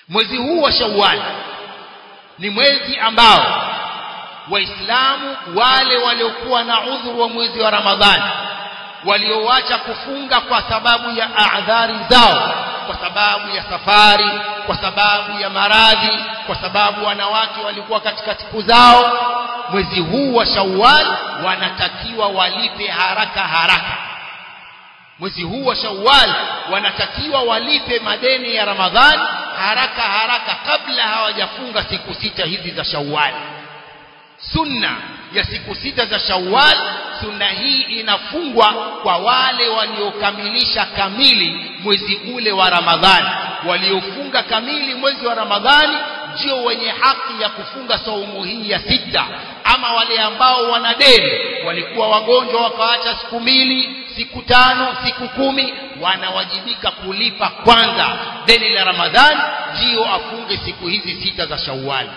Mwezi huu wa Shawwal ni mwezi ambao Waislamu wale waliokuwa na udhuru wa mwezi wa Ramadhani, walioacha kufunga kwa sababu ya a'dhari zao, kwa sababu ya safari, kwa sababu ya maradhi, kwa sababu wanawake walikuwa katika siku zao, mwezi huu wa Shawwal wanatakiwa walipe haraka. Mwezi huu wa Shawwal wanatakiwa walipe madeni ya Ramadhani haraka kabla hawajafunga siku 6 hizi za Shawwal. Sunna ya siku 6 za Shawwal, sunna hii inafungwa kwa wale waliokamilisha kamili mwezi ule wa Ramadhani. Waliofunga kamili mwezi wa Ramadhani ndio wenye haki ya kufunga saumu hii ya 6. Ama wale ambao wana deni, walikuwa wagonjwa wakaacha siku 2, siku 5, siku 10, wanawajibika kulipa kwanza deni la Ramadhani ndio afunge siku hizi 6 za Shawwal.